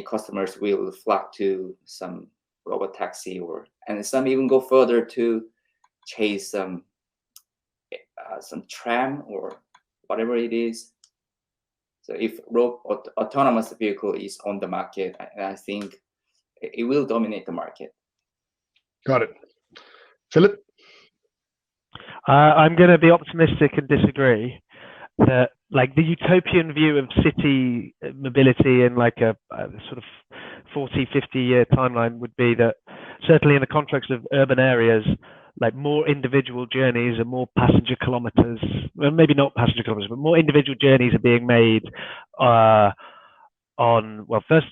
customers will flock to some robotaxi, and some even go further to chase some tram or whatever it is. So if autonomous vehicle is on the market, I think it will dominate the market. Got it. Philip? I'm going to be optimistic and disagree that, like, the utopian view of city mobility in like a sort of 40-50-year timeline would be that, certainly in the context of urban areas, like more individual journeys and more passenger kilometers, well, maybe not passenger kilometers, but more individual journeys are being made on, well, first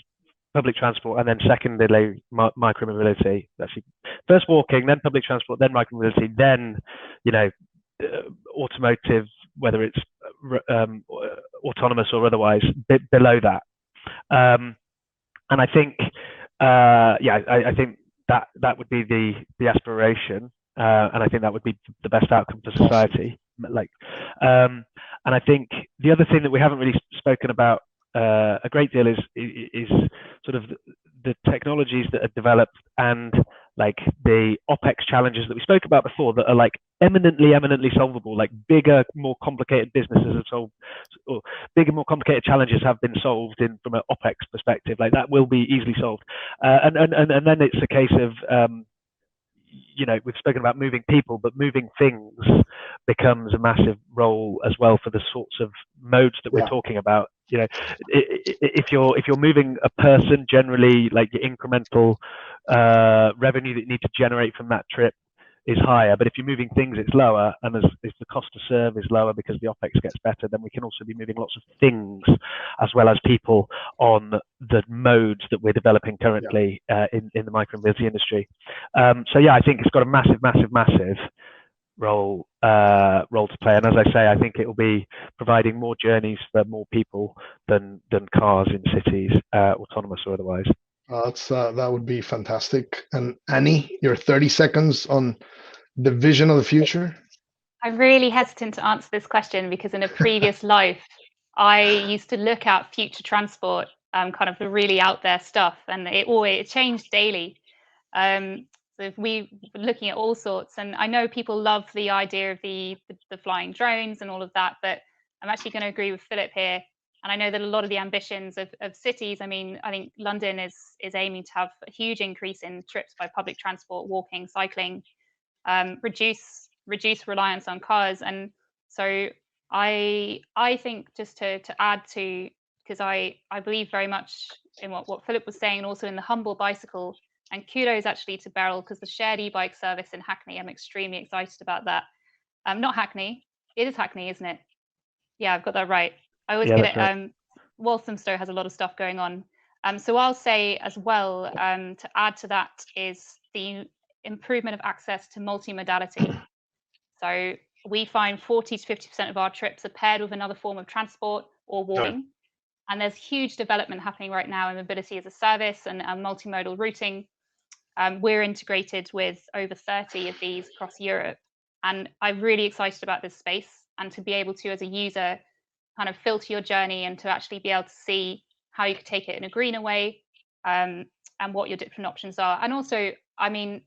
public transport, and then secondly micromobility. Actually, first walking, then public transport, then micromobility, then, you know, automotive, whether it's autonomous or otherwise, below that. And I think, I think that would be the aspiration, and I think that would be the best outcome for society. Like, and I think the other thing that we haven't really spoken about a great deal is sort of the technologies that are developed and like the OPEX challenges that we spoke about before that are like eminently solvable. Like bigger, more complicated businesses have solved, or bigger, more complicated challenges have been solved from an OPEX perspective. Like that will be easily solved, and then it's a case of you know, we've spoken about moving people, but moving things becomes a massive role as well for the sorts of modes that we're talking about. You know, if you're moving a person, generally, like your incremental revenue that you need to generate from that trip is higher. But if you're moving things, it's lower, and if the cost to serve is lower because the OPEX gets better, then we can also be moving lots of things as well as people on the modes that we're developing currently in the micromobility industry. So yeah, I think it's got a massive role to play. And as I say, I think it will be providing more journeys for more people than cars in cities, autonomous or otherwise. That would be fantastic. And Annie, your 30 seconds on the vision of the future. I'm really hesitant to answer this question because in a previous life, I used to look at future transport, kind of the really out there stuff, and it changed daily. So if we were looking at all sorts, and I know people love the idea of the flying drones and all of that, but I'm actually going to agree with Philip here. And I know that a lot of the ambitions of cities, I mean, I think London is aiming to have a huge increase in trips by public transport, walking, cycling, reduce reliance on cars. And so I think, just to add to, because I believe very much in what Philip was saying, and also in the humble bicycle, and kudos actually to Beryl, because the shared e-bike service in Hackney, I'm extremely excited about that. Not Hackney, it is Hackney, isn't it? Yeah, I've got that right. I always get it. Right. Walthamstow has a lot of stuff going on. So I'll say as well, to add to that, is the improvement of access to multimodality. So we find 40 to 50% of our trips are paired with another form of transport or walking. And there's huge development happening right now in mobility as a service and multimodal routing. We're integrated with over 30 of these across Europe. And I'm really excited about this space, and to be able to, as a user, kind of filter your journey and to actually be able to see how you could take it in a greener way, and what your different options are. And also, I mean,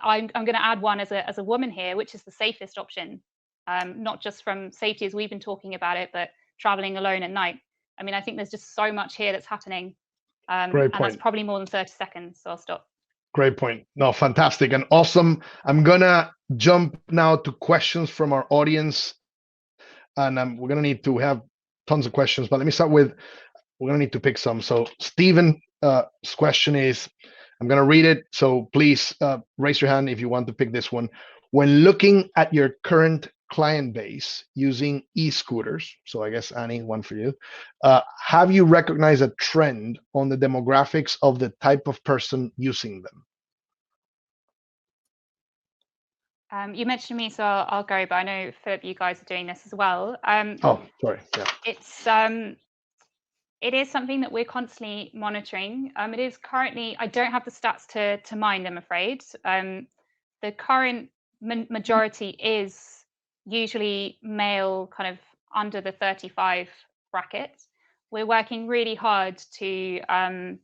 I'm going to add one as a woman here, which is the safest option, not just from safety as we've been talking about it, but traveling alone at night. I mean, I think there's just so much here that's happening. Great and that's probably more than 30 seconds, so I'll stop. Great point. No, fantastic and awesome. I'm gonna jump now to questions from our audience, and we're gonna need to have tons of questions. But let me start with, we're gonna need to pick some. So Stephen's question is, I'm gonna read it. So please raise your hand if you want to pick this one. When looking at your current client base using e-scooters, so I guess Annie, one for you, have you recognized a trend on the demographics of the type of person using them? You mentioned me, so I'll go, but I know, Philip, you guys are doing this as well. Oh, sorry. Yeah. It is something that we're constantly monitoring. It is currently, I don't have the stats to mind, I'm afraid. The current majority is usually male, kind of under the 35 bracket. We're working really hard to kind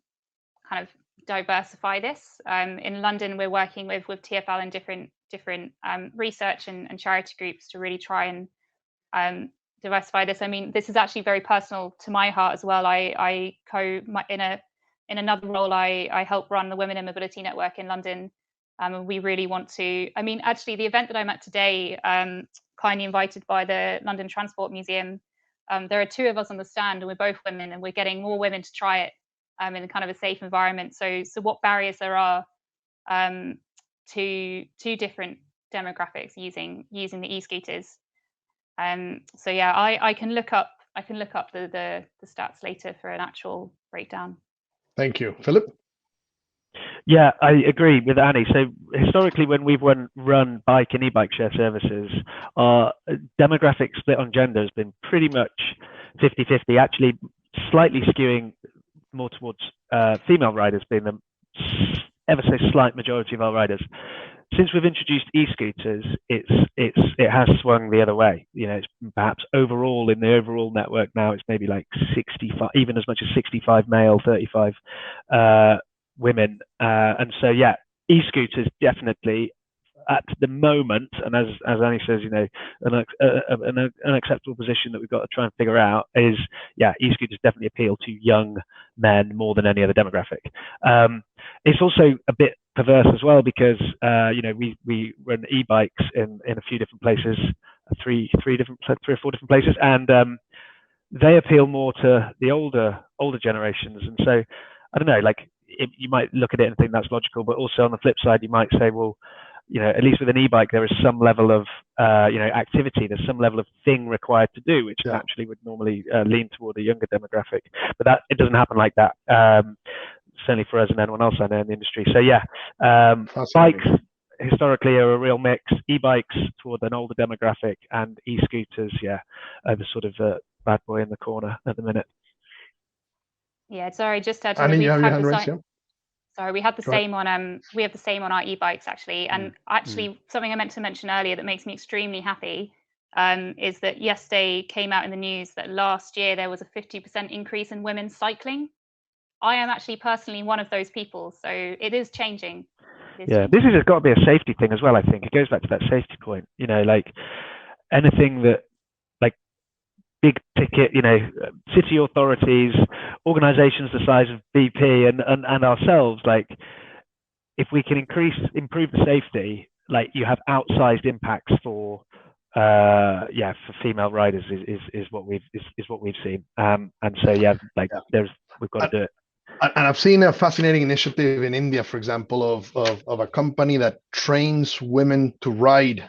of diversify this. In London, we're working with TfL and different research and charity groups to really try and diversify this. I mean, this is actually very personal to my heart as well. In another role, I help run the Women in Mobility Network in London. And we really want to, I mean, actually the event that I'm at today, kindly invited by the London Transport Museum, there are 2 of us on the stand and we're both women and we're getting more women to try it in kind of a safe environment. So what barriers there are to different demographics using the e-scooters. So yeah, I can look up the stats later for an actual breakdown. Thank you. Philip? Yeah, I agree with Annie. So historically, when we've run bike and e-bike share services, our demographic split on gender has been pretty much 50-50, actually slightly skewing more towards female riders being the ever so slight majority of our riders. Since we've introduced e-scooters, it has swung the other way. You know, it's perhaps overall in the overall network now, it's maybe like 65, even as much as 65 male, 35 women. And so, yeah, e-scooters definitely at the moment, and as Annie says, you know, an unacceptable position that we've got to try and figure out is, yeah, e-scooters definitely appeal to young men more than any other demographic. It's also a bit perverse as well because you know, we run e-bikes in a few different places, three or four different places, and they appeal more to the older generations. And so I don't know, like you might look at it and think that's logical, but also on the flip side, you might say, well, you know, at least with an e-bike, there is some level of you know, activity. There's some level of thing required to do, which naturally would normally lean toward a younger demographic. But that it doesn't happen like that. Certainly for us and anyone else I know in the industry. So yeah, bikes historically are a real mix. E-bikes toward an older demographic, and e-scooters, yeah, are the sort of bad boy in the corner at the minute. Yeah, sorry, just to add to Annie, you have your that, hand raised, yeah? Sorry, we have the same on we have the same on our e-bikes actually. And actually something I meant to mention earlier that makes me extremely happy is that yesterday came out in the news that last year there was a 50% increase in women cycling. I am actually personally one of those people, so it is changing. Yeah, this has got to be a safety thing as well. I think it goes back to that safety point. You know, like anything that, like big ticket, you know, city authorities, organisations the size of BP and ourselves, like if we can improve the safety, like you have outsized impacts for for female riders is what we've seen. And so we've got to do it. And I've seen a fascinating initiative in India, for example, of a company that trains women to ride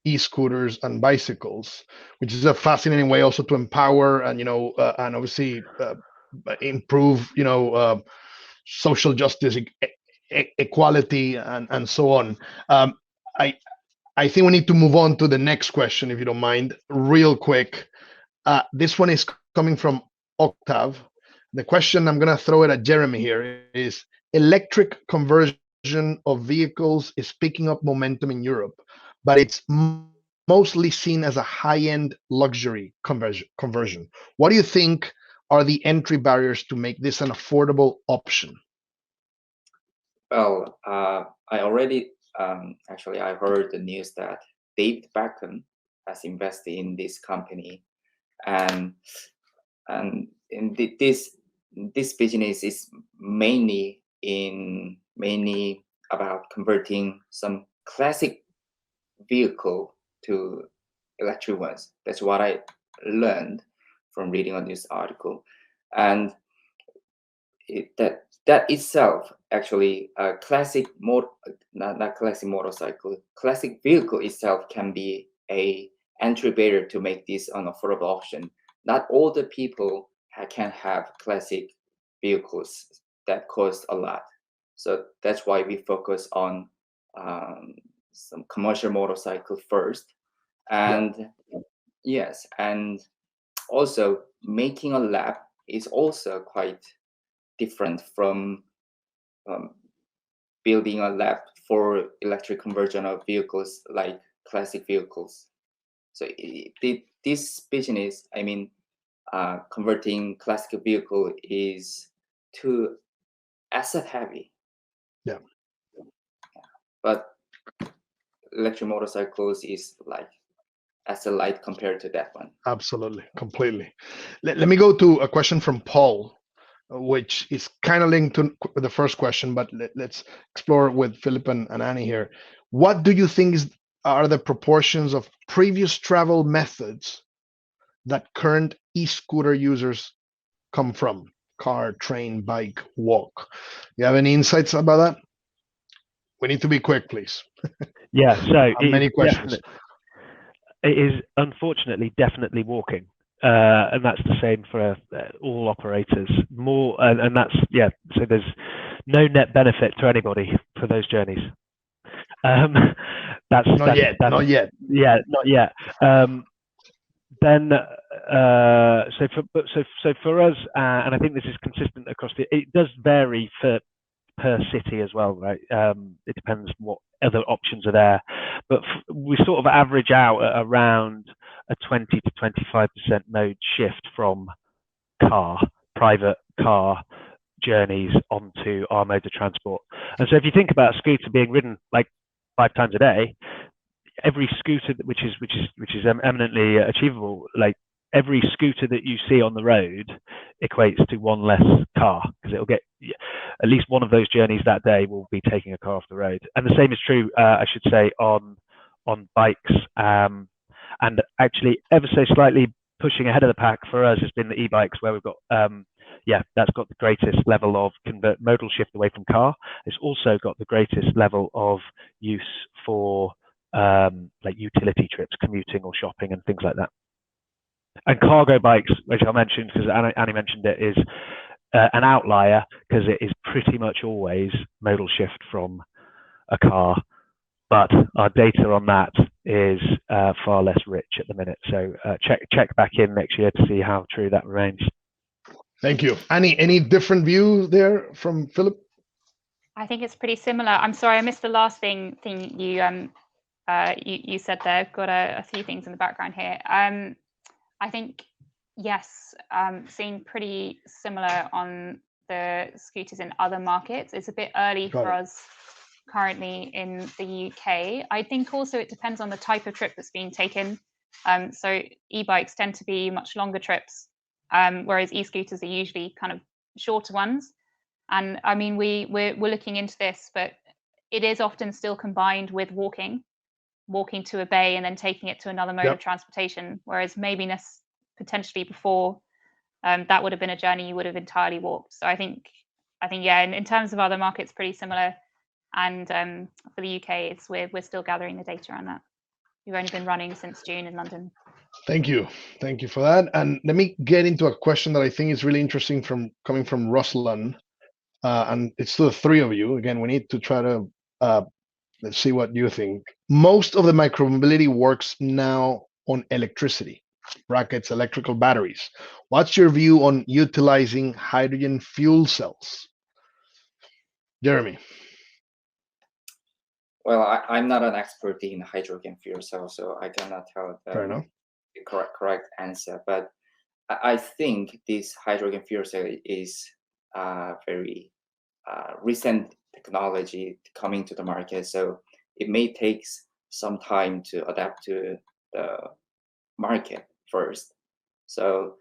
e-scooters and bicycles, which is a fascinating way also to empower and, you know, and obviously improve, you know, social justice, equality, and so on. I think we need to move on to the next question, if you don't mind, real quick. This one is coming from Octav. The question I'm going to throw it at Jeremy here is: electric conversion of vehicles is picking up momentum in Europe, but it's mostly seen as a high-end luxury conversion. What do you think are the entry barriers to make this an affordable option? Well, I already actually I heard the news that David Beckham has invested in this company and in this business is mainly about converting some classic vehicle to electric ones. That's what I learned from reading on this article, and that itself actually a classic not classic motorcycle, classic vehicle itself can be a entry barrier to make this an affordable option. Not all the people can have classic vehicles that cost a lot, so that's why we focus on some commercial motorcycle first, and yes, and also making a lab is also quite different from building a lab for electric conversion of vehicles like classic vehicles. So this business, I mean, converting classic vehicle is too asset heavy. Yeah. But electric motorcycles is like asset light compared to that one. Absolutely, completely. Let me go to a question from Paul, which is kind of linked to the first question, but let's explore with Philip and Annie here. What do you think are the proportions of previous travel methods that current e-scooter users come from? Car, train, bike, walk. You have any insights about that? We need to be quick, please. Yeah, so many questions. It is unfortunately definitely walking. And that's the same for all operators. More, and that's so there's no net benefit to anybody for those journeys. That's not yet. Yeah, not yet. Then so for us, and I think this is consistent across it does vary per city as well, right? It depends what other options are there, but we sort of average out at around a 20 to 25% mode shift from private car journeys onto our mode of transport. And so if you think about a scooter being ridden like 5 times a day, every scooter which is eminently achievable, like every scooter that you see on the road equates to one less car, because it'll get at least one of those journeys that day will be taking a car off the road. And the same is true, I should say, on bikes, and actually ever so slightly pushing ahead of the pack for us has been the e-bikes, where we've got that's got the greatest level of modal shift away from car. It's also got the greatest level of use for like utility trips, commuting or shopping and things like that. And cargo bikes, which I mentioned because Annie mentioned it, is an outlier because it is pretty much always modal shift from a car, but our data on that is far less rich at the minute. So check back in next year to see how true that remains. Thank you. Annie, any different view there from Philip? I think it's pretty similar. I'm sorry, I missed the last thing you said there. I've got a few things in the background here. I think, yes, seeing pretty similar on the scooters in other markets. It's a bit early for us currently in the UK. I think also it depends on the type of trip that's being taken. So e-bikes tend to be much longer trips, whereas e-scooters are usually kind of shorter ones. And I mean, we're looking into this, but it is often still combined with walking to a bay and then taking it to another mode of transportation, whereas maybe potentially before that would have been a journey you would have entirely walked. So I think yeah, in terms of other markets, pretty similar. And for the UK, we're still gathering the data on that. We've only been running since June in London. Thank you for that. And let me get into a question that I think is really interesting coming from Ruslan, and it's to the three of you. Again, we need to try to let's see what you think. Most of the micromobility works now on electricity, brackets, electrical batteries. What's your view on utilizing hydrogen fuel cells? Jeremy. Well, I'm not an expert in hydrogen fuel cells, so I cannot tell the correct answer. But I think this hydrogen fuel cell is very recent technology coming to the market, so it may take some time to adapt to the market first. So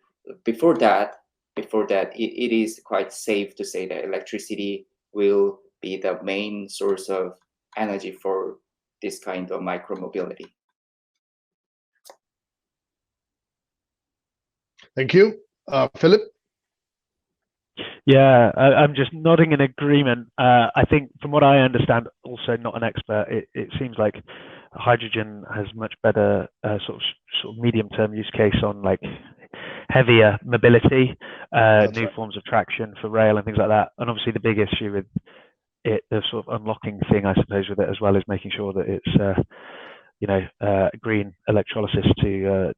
before that, it is quite safe to say that electricity will be the main source of energy for this kind of micromobility. Thank you. Philip? Yeah, I'm just nodding in agreement. I think from what I understand, also not an expert, it seems like hydrogen has much better sort of medium-term use case on like heavier mobility, new right. forms of traction for rail and things like that. And obviously the big issue with it, the sort of unlocking thing, I suppose, with it as well is making sure that it's green electrolysis to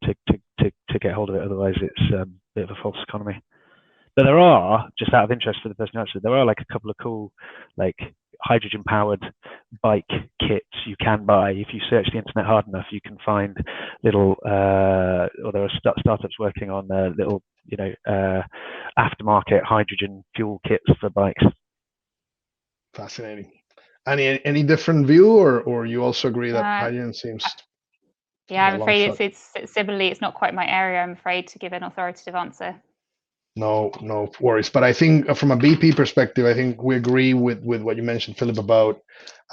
get hold of it. Otherwise, it's a bit of a false economy. But there are, just out of interest for the person who answered, there are like a couple of cool like hydrogen powered bike kits you can buy. If you search the internet hard enough, you can find little or there are startups working on little aftermarket hydrogen fuel kits for bikes. Fascinating. Any different view, or you also agree that hydrogen seems? Yeah, I'm afraid it's similarly, it's not quite my area. I'm afraid to give an authoritative answer. No worries. But I think from a BP perspective, I think we agree with what you mentioned, Philip,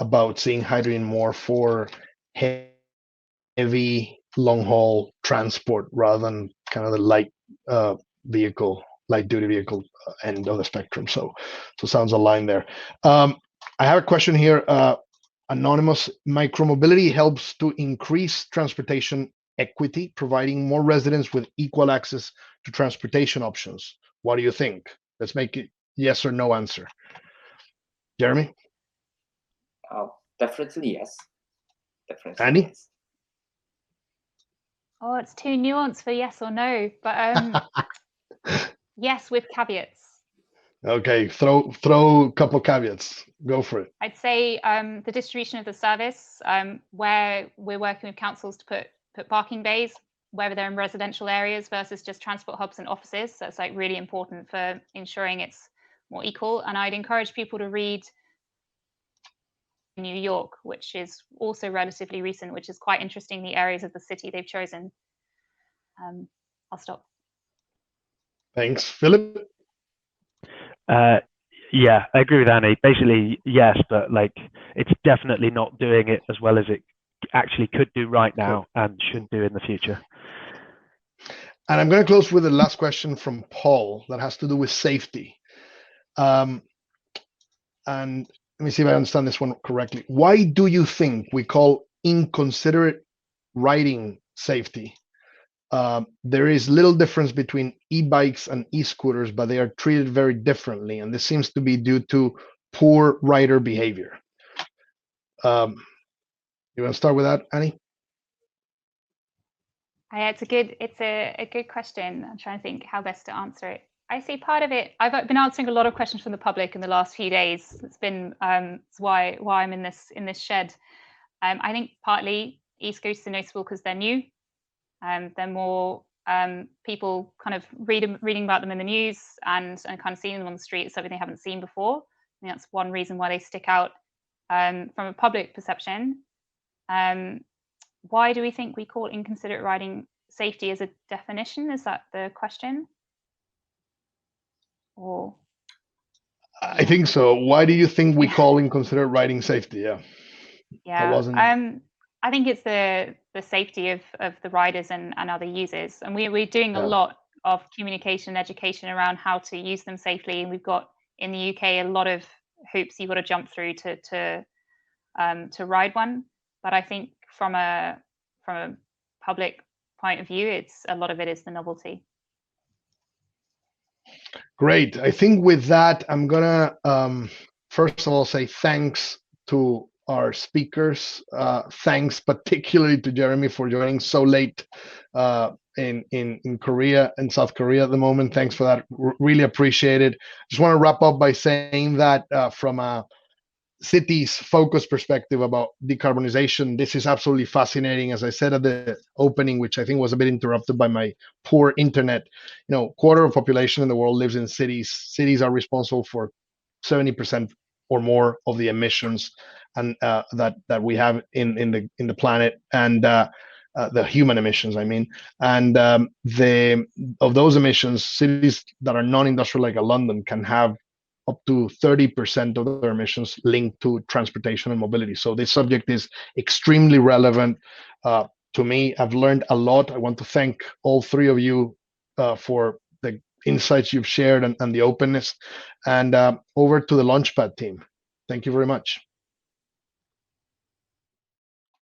about seeing hydrogen more for heavy long haul transport rather than kind of the light duty vehicle end of the spectrum. So sounds aligned there. I have a question here. Anonymous: micromobility helps to increase transportation equity, providing more residents with equal access to transportation options. What do you think? Let's make it yes or no answer. Jeremy? Definitely yes. Definitely. Andy? Yes. Oh, it's too nuanced for yes or no, but yes, with caveats. Okay, throw a couple caveats. Go for it. I'd say the distribution of the service, where we're working with councils to put parking bays, whether they're in residential areas versus just transport hubs and offices. So it's like really important for ensuring it's more equal. And I'd encourage people to read New York, which is also relatively recent, which is quite interesting, the areas of the city they've chosen. I'll stop. Thanks. Philip? Yeah, I agree with Annie. Basically, yes, but like it's definitely not doing it as well as it actually could do right now and should do in the future. And I'm going to close with the last question from Paul that has to do with safety. And let me see if I understand this one correctly. Why do you think we call inconsiderate riding safety? There is little difference between e-bikes and e-scooters, but they are treated very differently. And this seems to be due to poor rider behavior. You want to start with that, Annie? It's a good question. I'm trying to think how best to answer it. I see part of it. I've been answering a lot of questions from the public in the last few days. It's been it's why I'm in this shed. I think partly e-scooters are noticeable because they're new. They're more people kind of reading about them in the news and kind of seeing them on the street. It's something they haven't seen before. I think that's one reason why they stick out from a public perception. Why do we think we call inconsiderate riding safety as a definition? Is that the question? Or I think so. Why do you think we call inconsiderate riding safety? Yeah. I think it's the safety of the riders and other users, and we're doing a lot of communication and education around how to use them safely. And we've got in the UK a lot of hoops you've got to jump through to ride one. But I think from a public point of view, it's a lot of it is the novelty. Great. I think with that, I'm gonna first of all say thanks to our speakers. Thanks particularly to Jeremy for joining so late in Korea and South Korea at the moment. Thanks for that. Really appreciate it. Just want to wrap up by saying that from a city's focus perspective about decarbonization, this is absolutely fascinating. As I said at the opening, which I think was a bit interrupted by my poor internet, quarter of population in the world lives in cities. Cities are responsible for 70% or more of the emissions and that we have in the planet. And the human emissions, I mean. And of those emissions, cities that are non-industrial like London can have up to 30% of their emissions linked to transportation and mobility. So this subject is extremely relevant to me. I've learned a lot. I want to thank all three of you for the insights you've shared and the openness. And over to the Launchpad team. Thank you very much.